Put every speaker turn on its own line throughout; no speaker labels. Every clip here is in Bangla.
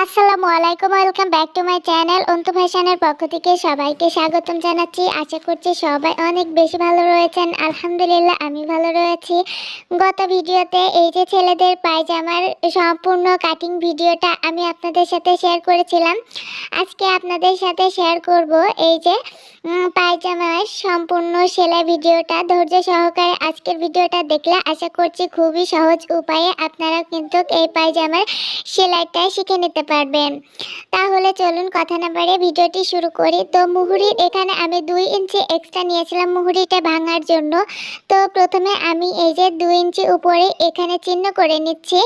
আসসালামু আলাইকুম, welcome back to my channel. Antu ফ্যাশনের পক্ষ থেকে সবাইকে স্বাগতম জানাচ্ছি। আশা করছি সবাই অনেক বেশি ভালো রয়েছেন। আলহামদুলিল্লাহ আমি ভালো রয়েছি। গত ভিডিওতে এই যে ছেলেদের পায়জামার সম্পূর্ণ কাটিং ভিডিওটা আমি আপনাদের সাথে শেয়ার করেছিলাম। আজকে আপনাদের সাথে শেয়ার করব এই যে পায়জামার সম্পূর্ণ সেলাই ভিডিওটা। ধৈর্য সহকারে আজকের ভিডিওটা দেখলে আশা করছি খুবই সহজ উপায়ে আপনারা কিন্তু এই পায়জামার সেলাইটা শিখে নিতে পারবেন। তাহলে চলুন কথা না বাড়িয়ে ভিডিওটি শুরু করি। তো মুহুরির এখানে আমি 2 ইঞ্চি এক্সট্রা নিয়েছিলাম মুহুরিটা ভাঙার জন্য। তো প্রথমে আমি এই যে 2 ইঞ্চি উপরে এখানে চিহ্ন করে নিচ্ছি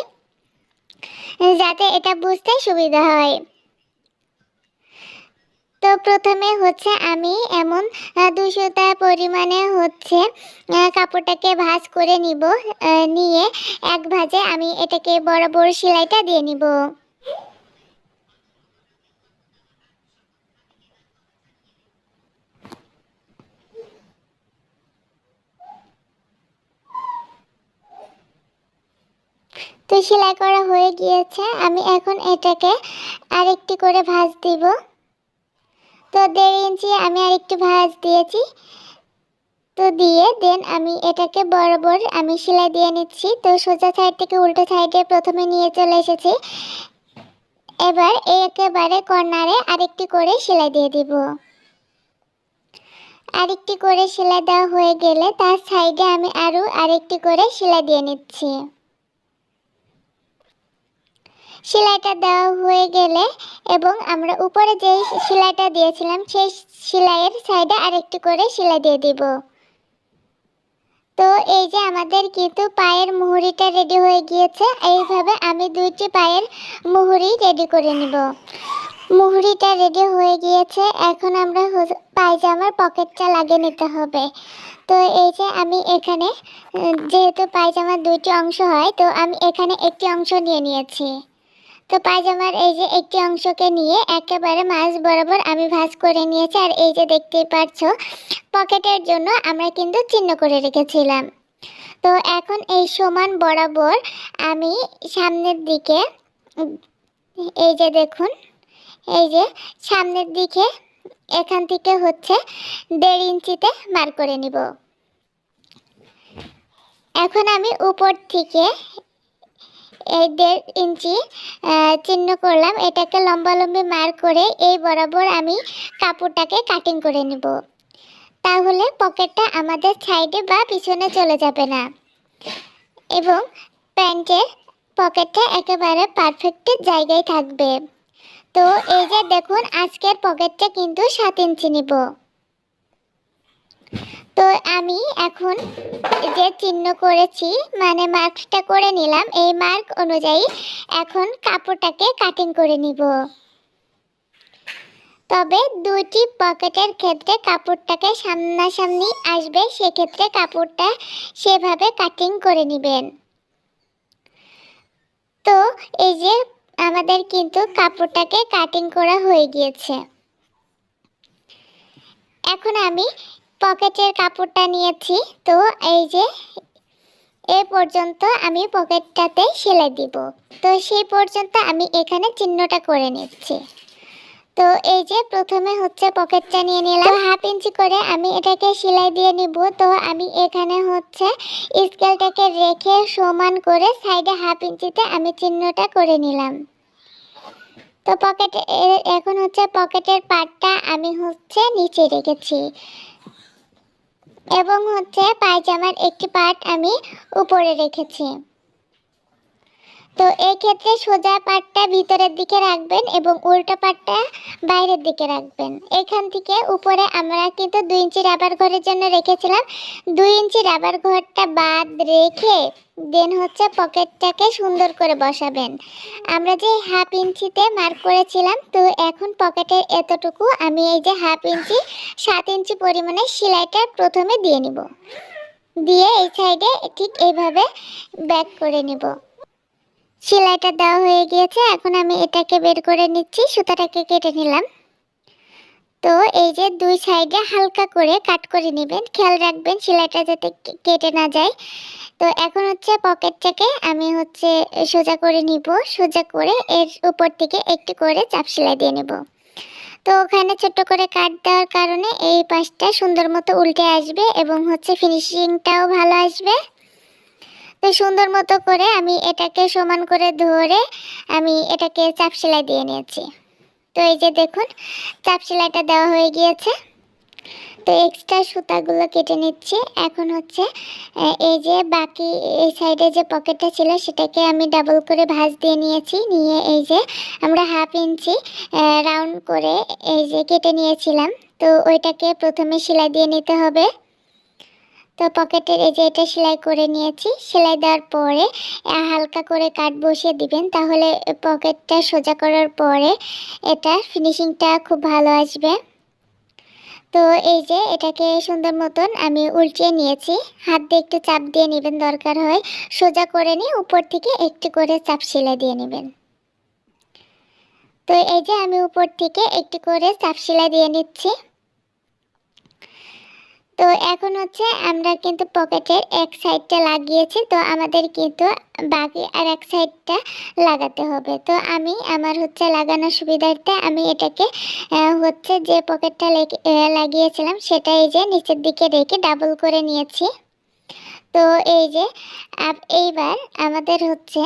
যাতে এটা বুঝতে সুবিধা হয়। তো প্রথমে হচ্ছে আমি এমন 200 পরিমাণে হচ্ছে কাপড়টাকে ভাঁজ করে নিব। নিয়ে এক ভাঁজে আমি এটাকে বরাবর সেলাইটা দিয়ে নিব। তো সেলাই করা হয়ে গিয়েছে। আমি এখন এটাকে আরেকটি করে ভাঁজ দিব। তো 1.5 ইঞ্চি আমি আরেকটু ভাঁজ দিয়েছি। তো দিয়ে দেন আমি এটাকে বরাবর আমি সেলাই দিয়ে নিচ্ছি। তো সোজা সাইড থেকে উল্টো সাইডে প্রথমে নিয়ে চলে এসেছি। এবার একেবারে কর্নারে আরেকটি করে সেলাই দিয়ে দিব। আরেকটি করে সেলাই দেওয়া হয়ে গেলে তার সাইডে আমি আরও আরেকটি করে সেলাই দিয়ে নিচ্ছি। সেলাইটা দেওয়া হয়ে গেলে এবং আমরা উপরে যে সেলাইটা দিয়েছিলাম সেই সেলাইয়ের সাইডে আরেকটি করে সেলাই দিয়ে দিব। তো এই যে আমাদের কিন্তু পায়ের মুহুরিটা রেডি হয়ে গিয়েছে। এইভাবে আমি 2টি পায়ের মুহুরি রেডি করে নিব। মুহুরিটা রেডি হয়ে গিয়েছে। এখন আমরা পায়জামার পকেটটা লাগিয়ে নিতে হবে। তো এই যে আমি এখানে যেহেতু পায়জামার 2টি অংশ হয়, তো আমি এখানে একটি অংশ নিয়ে নিয়েছি। তো পায়জামার এই যে একটি অংশকে নিয়ে একেবারে মাঝ বরাবর আমি ভাঁজ করে নিয়েছি। আর এই যে দেখতেই পাচ্ছো পকেটের জন্য আমরা কিন্তু চিহ্ন করে রেখেছিলাম। তো এখন এই সমান বরাবর আমি সামনের দিকে এই যে দেখুন, এই যে সামনের দিকে এখান থেকে হচ্ছে 1.5 ইঞ্চিতে মার্ক করে নিব। এখন আমি উপর থেকে এই 1.5 ইঞ্চি চিহ্ন করলাম। এটাকে লম্বালম্বি মার্ক করে এই বরাবর আমি কাপড়টাকে কাটিং করে নিব। তাহলে পকেটটা আমাদের সাইডে বা পিছনে চলে যাবে না এবং প্যান্টের পকেটটা একেবারে পারফেক্ট জায়গায় থাকবে। তো এই যে দেখুন আজকের পকেটটা কিন্তু 7 ইঞ্চি নিব। তো আমি এখন যে চিহ্ন করেছি মানে মার্কটা করে নিলাম, এই মার্ক অনুযায়ী এখন কাপড়টাকে কাটিং করে নিব। তবে 2টি পকেটের ক্ষেত্রে কাপড়টাকে সামনাসামনি আসবে, সেক্ষেত্রে কাপড়টা সেভাবে কাটিং করে নেবেন। তো এই যে আমাদের কিন্তু কাপড়টাকে কাটিং করা হয়ে গিয়েছে। এখন আমি পকেটের কাপড়টা নিয়েছি। তো এই যে এ পর্যন্ত আমি পকেটটাতে সেলাই দিব। তো সেই পর্যন্ত আমি এখানে চিহ্নটা করে নিচ্ছি। তো এই যে প্রথমে হচ্ছে পকেটটা নিয়ে নিলাম। 1/2 ইঞ্চি করে আমি এটাকে সেলাই দিয়ে নিব। তো আমি এখানে হচ্ছে স্কেলটাকে রেখে সমান করে সাইডে 1/2 ইঞ্চিতে আমি চিহ্নটা করে নিলাম। তো পকেটে এখন হচ্ছে পকেটের পাটটা আমি হচ্ছে নিচে রেখেছি এবং হচ্ছে পায়জামার একটি পার্ট আমি উপরে রেখেছি। তো এই ক্ষেত্রে সোজা পাটটা ভিতরের দিকে রাখবেন এবং উল্টো পাটটা বাইরের দিকে রাখবেন। এখান থেকে উপরে আমরা কিন্তু 2 ইঞ্চি রাবার ঘরের জন্য রেখেছিলাম। 2 ইঞ্চি রাবার ঘরটা বাদ রেখে দেন হচ্ছে পকেটটাকে সুন্দর করে বসাবেন। আমরা যে 1/2 ইঞ্চিতে মার্ক করেছিলাম, তো এখন পকেটের এতটুকু আমি এই যে 1/2 ইঞ্চি 7 ইঞ্চি পরিমাণে সেলাইটা প্রথমে দিয়ে নিব। দিয়ে এই সাইডে ঠিক এইভাবে ব্যাক করে নিব। সেলাইটা দেওয়া হয়ে গিয়েছে। এখন আমি এটাকে বের করে নিচ্ছি, সুতাটাকে কেটে নিলাম। তো এই যে 2 সাইডে হালকা করে কাট করে নেবেন, খেয়াল রাখবেন সেলাইটা যাতে কেটে না যায়। তো এখন হচ্ছে পকেটটাকে আমি হচ্ছে সোজা করে নিব, সোজা করে এর উপর থেকে একটু করে চাপ সেলাই দিয়ে নেব। তো ওখানে ছোট্ট করে কাট দেওয়ার কারণে এই পাশটা সুন্দর মতো উল্টে আসবে এবং হচ্ছে ফিনিশিংটাও ভালো আসবে। তো সুন্দর মতো করে আমি এটাকে সমান করে ধরে আমি এটাকে চাপ সেলাই দিয়ে নিয়েছি। তো এই যে দেখুন চাপ সেলাইটা দেওয়া হয়ে গিয়েছে। তো এক্সট্রা সুতাগুলো কেটে নিচ্ছি। এখন হচ্ছে এই যে বাকি এই সাইডে যে পকেটটা ছিল সেটাকে আমি ডাবল করে ভাঁজ দিয়ে নিয়েছি, নিয়ে এই যে আমরা 1/2 ইঞ্চি রাউন্ড করে এই যে কেটে নিয়েছিলাম, তো ওইটাকে প্রথমে সেলাই দিয়ে নিতে হবে। তো পকেটের এই যে এটা সেলাই করে নিয়েছি। সেলাই দেওয়ার পরে হালকা করে কাট বসিয়ে দিবেন, তাহলে পকেটটা সোজা করার পরে এটার ফিনিশিংটা খুব ভালো আসবে। তো এই যে এটাকে সুন্দর মতন আমি উল্টিয়ে নিয়েছি, হাত দিয়ে একটু চাপ দিয়ে নেবেন, দরকার হয় সোজা করে নিয়ে উপর থেকে একটু করে চাপ সেলাই দিয়ে নেবেন। তো এই যে আমি উপর থেকে একটু করে চাপ সেলাই দিয়ে নিচ্ছি। তো এখন হচ্ছে আমরা কিন্তু পকেটের এক সাইডটা লাগিয়েছি, তো আমাদের কিন্তু বাকি আর এক সাইডটা লাগাতে হবে। তো আমি আমার হচ্ছে লাগানোর সুবিধার্থে আমি এটাকে হচ্ছে যে পকেটটা লাগিয়েছিলাম সেটা এই যে নিচের দিকে রেখে ডাবল করে নিয়েছি। তো এই যে এইবার আমাদের হচ্ছে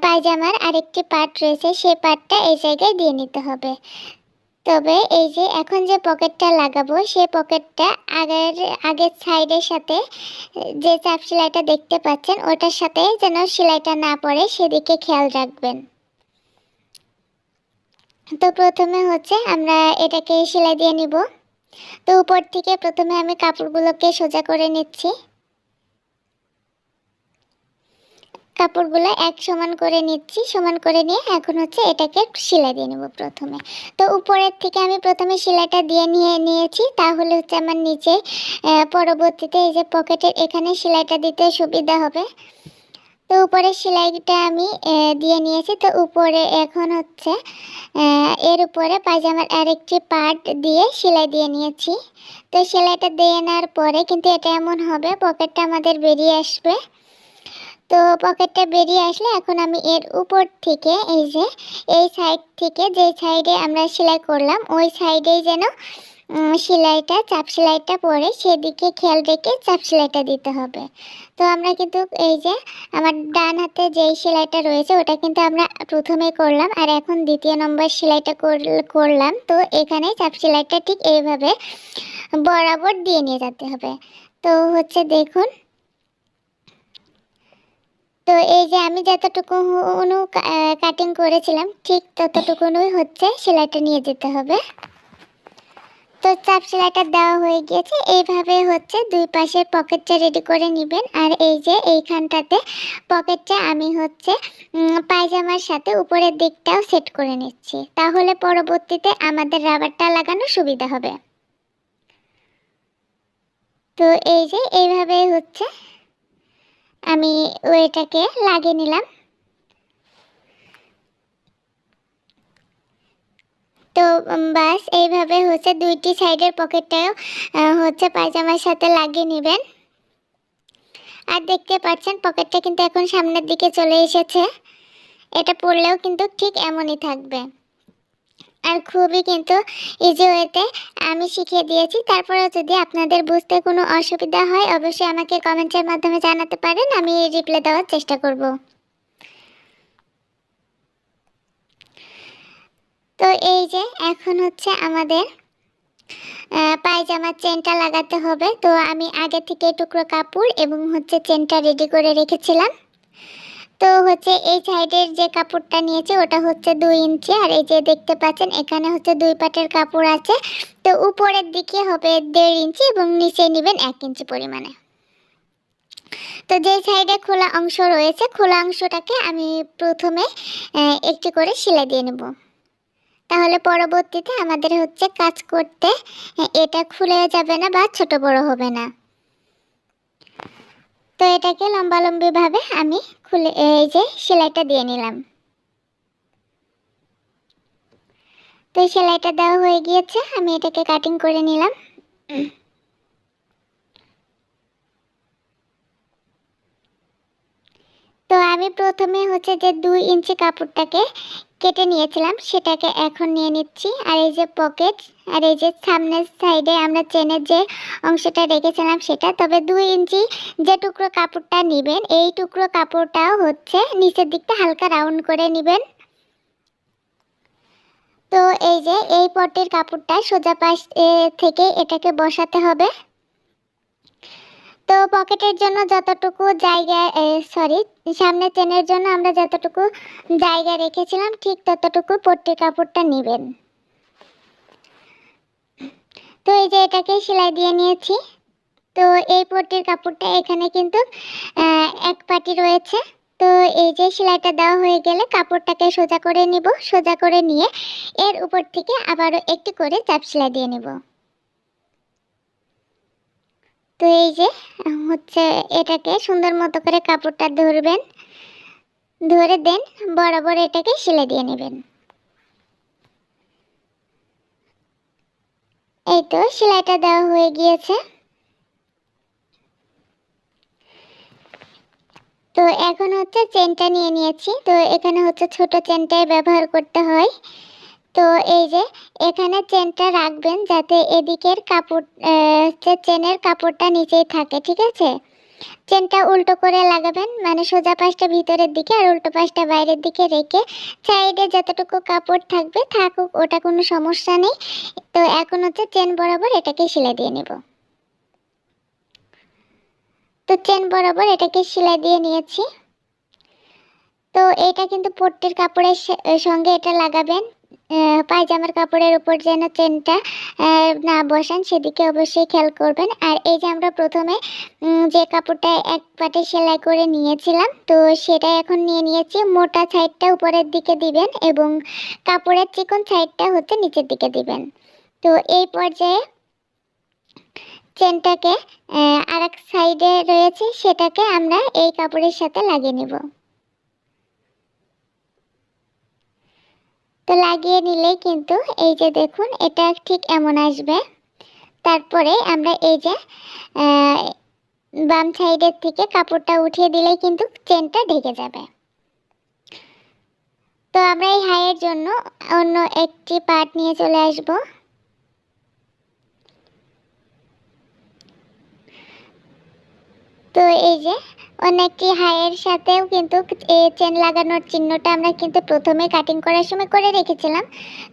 পায়জামার আরেকটি পার্ট রয়েছে, সেই পার্টটা এই জায়গায় দিয়ে নিতে হবে। তবে এই যে এখন যে পকেটটা লাগাবো সেই পকেটটা আগের সাইডের সাথে যে চাপ সেলাইটা দেখতে পাচ্ছেন ওটার সাথে যেন সেলাইটা না পড়ে সেদিকে খেয়াল রাখবেন। তো প্রথমে হচ্ছে আমরা এটাকে সেলাই দিয়ে নিব। তো উপর থেকে প্রথমে আমি কাপড়গুলোকে সোজা করে নিচ্ছি, কাপড়গুলো এক সমান করে নিচ্ছি, সমান করে নিয়ে এখন হচ্ছে এটাকে সেলাই দিয়ে নেব প্রথমে। তো উপরের থেকে আমি প্রথমে সেলাইটা দিয়ে নিয়েছি, তাহলে হচ্ছে আমার নিচে পরবর্তীতে এই যে পকেটের এখানে সেলাইটা দিতে সুবিধা হবে। তো উপরের সেলাইটা আমি দিয়ে নিয়েছি। তো উপরে এখন হচ্ছে এর উপরে পায়জামার আরেকটি পার্ট দিয়ে সেলাই দিয়ে নিয়েছি। তো সেলাইটা দিয়ে নেওয়ার পরে কিন্তু এটা এমন হবে পকেটটা আমাদের বেরিয়ে আসবে। তো পকেটটা বেরিয়ে আসলে এখন আমি এর উপর থেকে এই যে এই সাইড থেকে যে সাইডে আমরা সেলাই করলাম ওই সাইডেই যেন সেলাইটা চাপ সেলাইটা পরে সেদিকে খেয়াল রেখে চাপ সেলাইটা দিতে হবে। তো আমরা কিন্তু এই যে আমার ডান হাতে যেই সেলাইটা রয়েছে ওটা কিন্তু আমরা প্রথমে করলাম, আর এখন দ্বিতীয় নম্বর সেলাইটা করলাম। তো এখানে চাপ সেলাইটা ঠিক এইভাবে বরাবর দিয়ে নিয়ে যেতে হবে। তো হচ্ছে দেখুন, তো এই যে আমি যতটুকু কাটিং করেছিলাম ঠিক ততটুকুই হচ্ছে সেলাইটা নিয়ে যেতে হবে। তো চাপ সেলাইটা দেওয়া হয়ে গিয়েছে। এইভাবে হচ্ছে দুই পাশের পকেটটা রেডি করে নেবেন। আর এই যে এইখানটাতে পকেটটা আমি হচ্ছে পায়জামার সাথে উপরের দিকটাও সেট করে নিচ্ছি, তাহলে পরবর্তীতে আমাদের রাবারটা লাগানো সুবিধা হবে। তো এই যে এইভাবে হচ্ছে আমি ওইটাকে লাগিয়ে নিলাম। তো বাস এইভাবে হচ্ছে দুইটি সাইডের পকেটটাও হচ্ছে পায়জামার সাথে লাগিয়ে নেবেন। আর দেখতে পাচ্ছেন পকেটটা কিন্তু এখন সামনের দিকে চলে এসেছে। এটা পরলেও কিন্তু ঠিক এমনই থাকবে। আর খুবই কিন্তু ইজি ওয়েতে আমি শিখিয়ে দিয়েছি। তারপরেও যদি আপনাদের বুঝতে কোনো অসুবিধা হয় অবশ্যই আমাকে কমেন্টের মাধ্যমে জানাতে পারেন, আমি রিপ্লাই দেওয়ার চেষ্টা করব। তো এই যে এখন হচ্ছে আমাদের পায়জামার চেনটা লাগাতে হবে। তো আমি আগে থেকে টুকরো কাপড় এবং হচ্ছে চেনটা রেডি করে রেখেছিলাম। তো হচ্ছে এই সাইডের যে কাপড়টা নিয়েছি ওটা হচ্ছে 2 ইঞ্চি, আর এই যে দেখতে পাচ্ছেন এখানে হচ্ছে 2 পাটের কাপড় আছে। তো উপরের দিকে হবে 1.5 ইঞ্চি এবং নিচে নেবেন 1 ইঞ্চি পরিমাণে। তো যে সাইডে খোলা অংশ রয়েছে খোলা অংশটাকে আমি প্রথমে একটু করে সেলাই দিয়ে নেব, তাহলে পরবর্তীতে আমাদের হচ্ছে কাজ করতে এটা খুলে যাবে না বা ছোট বড় হবে না। তো এটাকে লম্বালম্বি ভাবে আমি খুলে এই যে সেলাইটা দিয়ে নিলাম। তো সেলাইটা দেওয়া হয়ে গিয়েছে, আমি এটাকে কাটিং করে নিলাম। আমি প্রথমে হচ্ছে যে 2 ইঞ্চি কাপড়টাকে কেটে নিয়েছিলাম, সেটাকে এখন নিয়ে নিচ্ছি। আর এই যে পকেট আর এই যে সামনের সাইডে আমরা চেনের যে অংশটা রেখেছিলাম সেটা, তবে 2 ইঞ্চি যে টুকরো কাপড়টা নেবেন এই টুকরো কাপড়টাও হচ্ছে নিচের দিকটা হালকা রাউন্ড করে নেবেন। তো এই যে এই পটের কাপড়টা সোজা পাশ থেকে এটাকে বসাতে হবে। তো পকেটের জন্য যতটুকু জায়গা সামনের চেনের জন্য আমরা যতটুকু জায়গা রেখেছিলাম ঠিক ততটুকু পট্টির কাপড়টা নেবেন। তো এই যে এটাকে সেলাই দিয়ে নিয়েছি। তো এই পট্টির কাপড়টা এখানে কিন্তু এক পাটি রয়েছে। তো এই যে সেলাইটা দেওয়া হয়ে গেলে কাপড়টাকে সোজা করে নিব, সোজা করে নিয়ে এর উপর থেকে আবারও একটি করে চাপ সেলাই দিয়ে নেব। তো এই যে হচ্ছে এটাকে সুন্দর মতো করে কাপড়টা ধরবেন, ধরে দেন বরাবর এটাকে সেলাই দিয়ে নেবেন। এই তো সেলাইটা দেওয়া হয়ে গিয়েছে। তো এখন হচ্ছে চেনটা নিয়ে নিয়েছি। তো এখানে হচ্ছে ছোট চেনটাই ব্যবহার করতে হয়। তো এই যে এখানে চেনটা রাখবেন যাতে এদিকের কাপড় চেনের কাপড়টা নিচেই থাকে, ঠিক আছে। চেনটা উল্টো করে লাগাবেন, মানে সোজা পাশটা ভিতরের দিকে আর উল্টো পাশটা বাইরের দিকে রেখে সাইডে যতটুকু কাপড় থাকবে থাকুক, ওটা কোনো সমস্যা নেই। তো এখন হচ্ছে চেন বরাবর এটাকে সেলাই দিয়ে নেব। তো চেন বরাবর এটাকে সেলাই দিয়ে নিয়েছি। তো এটা কিন্তু পট্টির কাপড়ের সঙ্গে এটা লাগাবেন, পায়জামার কাপড়ের উপর যেন চেনটা না বসান সেদিকে অবশ্যই খেয়াল করবেন। আর এই যে আমরা প্রথমে যে কাপড়টা এক পাটে সেলাই করে নিয়েছিলাম তো সেটা এখন নিয়ে নিয়েছি। মোটা সাইডটা উপরের দিকে দিবেন এবং কাপড়ের চিকন সাইডটা হচ্ছে নিচের দিকে দিবেন। তো এই পর্যায়ে চেনটাকে আরেক সাইডে রয়েছে সেটাকে আমরা এই কাপড়ের সাথে লাগিয়ে নেব। তো লাগিয়ে নিলেই কিন্তু এই যে দেখুন এটা ঠিক এমন আসবে। তারপরে আমরা এই যে বাম সাইডের থেকে কাপড়টা উঠিয়ে দিলেই কিন্তু চেনটা ঢেকে যাবে। তো আমরা এই হাইয়ের জন্য অন্য একটি পার্ট নিয়ে চলে আসব। তো এই যে অনেকটি হাইয়ের সাথেও কিন্তু এই চেন লাগানোর চিহ্নটা আমরা কিন্তু প্রথমে কাটিং করার সময় করে রেখেছিলাম।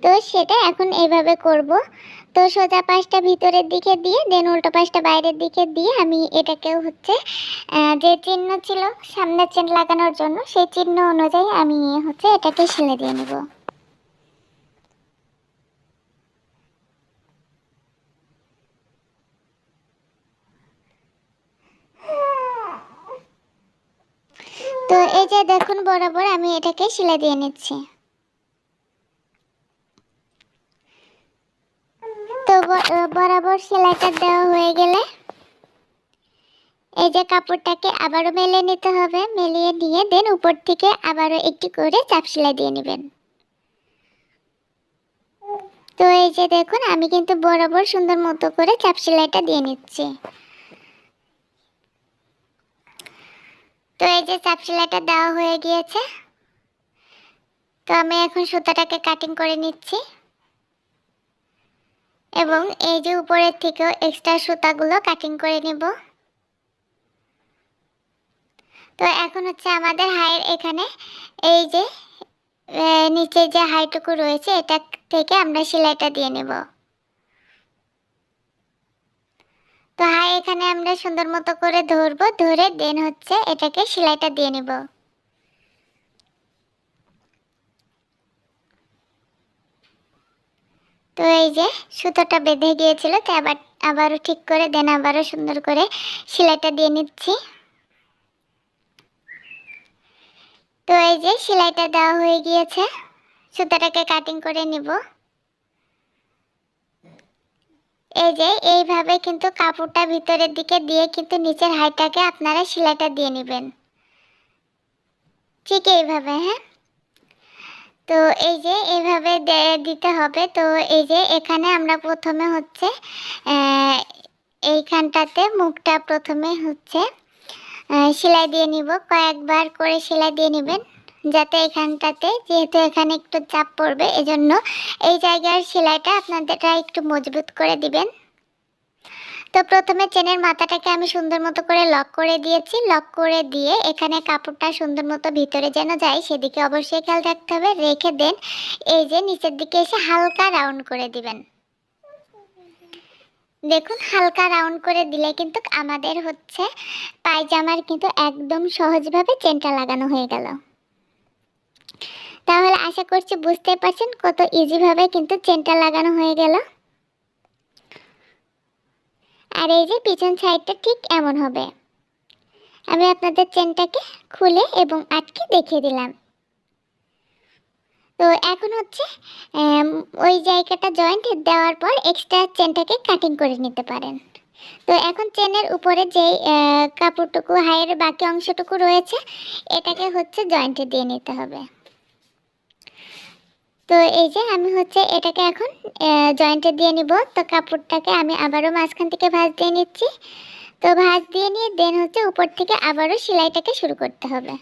তো সেটা এখন এইভাবে করব। তো সোজা পাশটা ভিতরের দিকে দিয়ে দেন উল্টো পাশটা বাইরের দিকে দিয়ে আমি এটাকেও হচ্ছে যে চিহ্ন ছিল সামনের চেন লাগানোর জন্য সেই চিহ্ন অনুযায়ী আমি হচ্ছে এটাকে সেলাই দিয়ে নেব। তো এই যে দেখুন বরাবর আমি এটাকে সেলাই দিয়ে নিচ্ছি। তো বরাবর সেলাইটা দেওয়া হয়ে গেলে এই যে কাপড়টাকে আবারও মেলে নিতে হবে, মেলিয়ে নিয়ে দেন উপর থেকে আবারও একটি করে চাপ সেলাই দিয়ে নেবেন। তো এই যে দেখুন আমি কিন্তু বরাবর সুন্দর মতো করে চাপ সেলাইটা দিয়ে নিচ্ছি। তো এই যে চাপ সেলাইটা দেওয়া হয়ে গিয়েছে। তো আমি এখন সুতাটাকে কাটিং করে নিচ্ছি এবং এই যে উপরের থেকেও এক্সট্রা সুতাগুলো কাটিং করে নেব। তো এখন হচ্ছে আমাদের হাইয়ের এখানে এই যে নিচে যে হাইটুকু রয়েছে এটা থেকে আমরা সেলাইটা দিয়ে নেব। তো হাই এখানে আমরা সুন্দর মতো করে ধরবো, ধরে দেন হচ্ছে এটাকে সেলাইটা দিয়ে নেব। তো এই যে সুতোটা বেঁধে গিয়েছিল তো আবারও ঠিক করে দেন আবারও সুন্দর করে সেলাইটা দিয়ে নিচ্ছি। তো এই যে সেলাইটা দেওয়া হয়ে গিয়েছে, সুতাটাকে কাটিং করে নিব। এই যে এইভাবে কিন্তু কাপড়টা ভিতরের দিকে দিয়ে কিন্তু নিচের হাইটাকে আপনারা সেলাইটা দিয়ে নেবেন, ঠিক এইভাবে। হ্যাঁ, তো এই যে এইভাবে দিতে হবে। তো এই যে এখানে আমরা প্রথমে হচ্ছে এইখানটাতে মুখটা প্রথমে হচ্ছে সেলাই দিয়ে নিব। কয়েকবার করে সেলাই দিয়ে নেবেন, যাতে এখানটাতে, যেহেতু এখানে একটু চাপ পড়বে, এজন্য এই জায়গার সেলাইটা আপনাদেরটা একটু মজবুত করে দিবেন। তো প্রথমে চেনের মাথাটাকে আমি সুন্দর মতো করে লক করে দিয়েছি। লক করে দিয়ে এখানে কাপড়টা সুন্দর মতো ভিতরে যেন যায় সেদিকে অবশ্যই খেয়াল রাখতে হবে। রেখে দেন এই যে নিচের দিকে এসে হালকা রাউন্ড করে দিবেন। দেখুন হালকা রাউন্ড করে দিলে কিন্তু আমাদের হচ্ছে পায়জামার কিন্তু একদম সহজভাবে চেনটা লাগানো হয়ে গেল। তাহলে আশা করছি বুঝতে পারছেন কত ইজিভাবে কিন্তু চেনটা লাগানো হয়ে গেল। আর এই যে পিছন সাইডটা ঠিক এমন হবে। আমি আপনাদের চেনটাকে খুলে এবং আটকে দেখিয়ে দিলাম। তো এখন হচ্ছে ওই জায়গাটা জয়েন্ট দেওয়ার পর এক্সট্রা চেনটাকে কাটিং করে নিতে পারেন। তো এখন চেনের উপরে যে কাপড়টুকু, হাইয়ের বাকি অংশটুকু রয়েছে, এটাকে হচ্ছে জয়েন্টে দিয়ে নিতে হবে। তো এই যে আমি হচ্ছে এটাকে এখন জয়েন্টে দিয়ে নিব। তো কাপড়টাকে আমি আবারও মাঝখান থেকে ভাঁজ দিয়ে নিচ্ছি। তো ভাঁজ দিয়ে নিয়ে দেন হচ্ছে উপর থেকে আবারও সেলাইটাকে শুরু করতে হবে।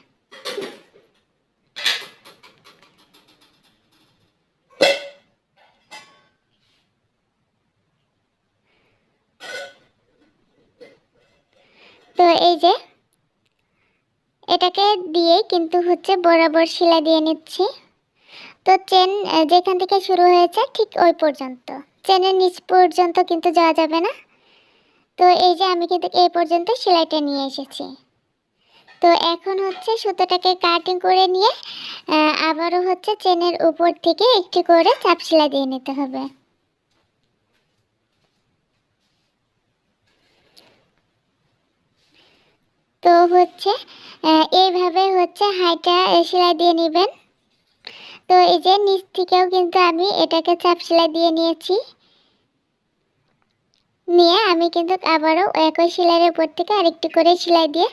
তো এই যে এটাকে দিয়ে কিন্তু হচ্ছে বরাবর সেলাই দিয়ে নিচ্ছি। তো চেন যেখান থেকে শুরু হয়েছে ঠিক ওই পর্যন্ত, চেনের নিচ পর্যন্ত কিন্তু যাওয়া যাবে না। তো এই যে আমি কিন্তু এই পর্যন্ত সেলাইটা নিয়ে এসেছি। তো এখন হচ্ছে সুতোটাকে কাটিং করে নিয়ে আবারও হচ্ছে চেনের উপর থেকে একটু করে চাপ সেলাই দিয়ে নিতে হবে। তো হচ্ছে এইভাবে হচ্ছে হাইটা সেলাই দিয়ে নেবেন। তো এই যে নিচ থেকেও কিন্তু আমি এটাকে চাপ সেলাই দিয়ে নিয়েছি। নিয়ে আমি কিন্তু আবারও একই সেলাইয়ের উপর থেকে আরেকটু করে সেলাই দিয়ে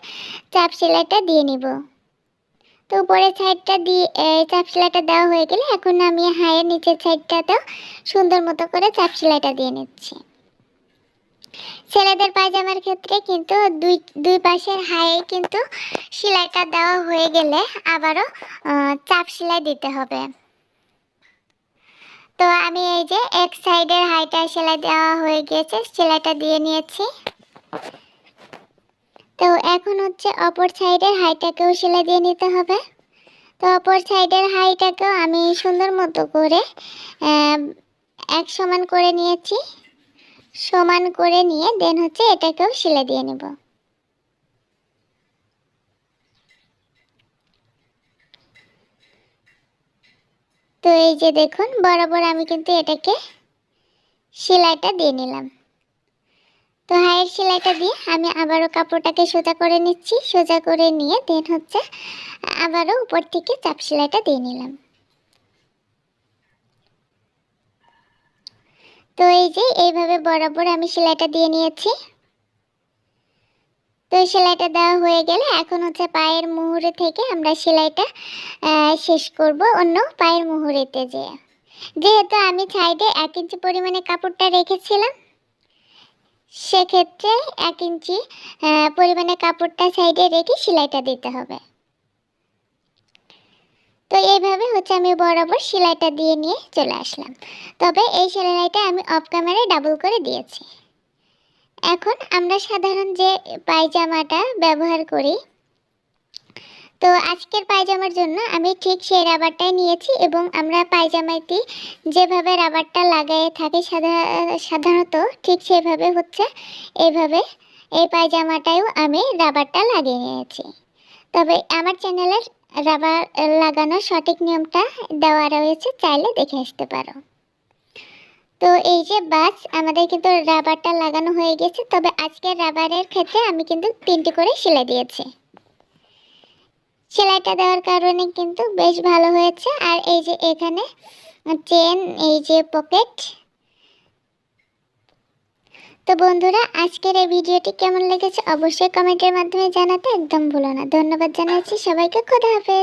চাপ সেলাইটা দিয়ে নিব। তো উপরের সাইডটা দিয়ে চাপ সেলাইটা দেওয়া হয়ে গেলে এখন আমি হাইয়ের নিচের সাইডটাতেও সুন্দর মতো করে চাপ সেলাইটা দিয়ে নিচ্ছি। ছেলেদের পায়জামার ক্ষেত্রে কিন্তু দুই পাশের হাইয়ে কিন্তু সেলাইটা দেওয়া হয়ে গেলে আবারও চাপ সেলাই দিতে হবে। তো আমি এই যে এক সাইডের হাইটা সেলাই দেওয়া হয়ে গিয়েছে, সেলাইটা দিয়ে নিয়েছি। তো এখন হচ্ছে অপর সাইডের হাইটাকেও সেলাই দিয়ে নিতে হবে। তো অপর সাইডের হাইটাকেও আমি সুন্দর মতো করে এক সমান করে নিয়েছি। সমান করে নিয়ে দেন হচ্ছে এটাকেও সেলাই দিয়ে নেব। তো এই যে দেখুন বরাবর আমি কিন্তু এটাকে সেলাইটা দিয়ে নিলাম। তো হাইয়ের সেলাইটা দিয়ে আমি আবারও কাপড়টাকে সোজা করে নিচ্ছি। সোজা করে নিয়ে দেন হচ্ছে আবারও উপর থেকে চাপ সেলাইটা দিয়ে নিলাম। তো এই যে এইভাবে বরাবর আমি সেলাইটা দিয়ে নিয়েছি। তো সেলাইটা দেওয়া হয়ে গেলে এখন হচ্ছে পায়ের মুহুরে থেকে আমরা সেলাইটা শেষ করব অন্য পায়ের মুহুরেতে যেহেতু আমি সাইডে 1 ইঞ্চি পরিমাণে কাপড়টা রেখেছিলাম, সেক্ষেত্রে 1 ইঞ্চি পরিমাণে কাপড়টা সাইডে রেখে সেলাইটা দিতে হবে। তো এইভাবে হচ্ছে আমি বরাবর সেলাইটা দিয়ে নিয়ে চলে আসলাম। তবে এই সেলাইটা আমি অফ ক্যামেরায় ডাবল করে দিয়েছি। এখন আমরা সাধারণ যে পায়জামাটা ব্যবহার করি, তো আজকের পায়জামার জন্য আমি ঠিক সেই রাবারটাই নিয়েছি এবং আমরা পায়জামাতে যেভাবে রাবারটা লাগায়ে থাকি সাধারণত ঠিক সেভাবে হচ্ছে এইভাবে এই পায়জামাটায়ও আমি রাবারটা লাগিয়ে নিয়েছি। তবে আমার চ্যানেলের রাবার লাগানোর সঠিক নিয়মটা দেওয়া রয়েছে, চাইলে দেখে আসতে পারো। তো এই যে বাস আমাদের কিন্তু রাবারটা লাগানো হয়ে গেছে। তবে আজকের রাবারের ক্ষেত্রে আমি কিন্তু 3টি করে সেলাই দিয়েছি। সেলাইটা দেওয়ার কারণে কিন্তু বেশ ভালো হয়েছে। আর এই যে এখানে চেন, এই যে পকেট। তো বন্ধুরা আজকের এই ভিডিওটি কেমন লেগেছে অবশ্যই কমেন্টের মাধ্যমে জানাতে একদম ভুলো না। ধন্যবাদ জানাচ্ছি সবাইকে। খোদা হাফেজ।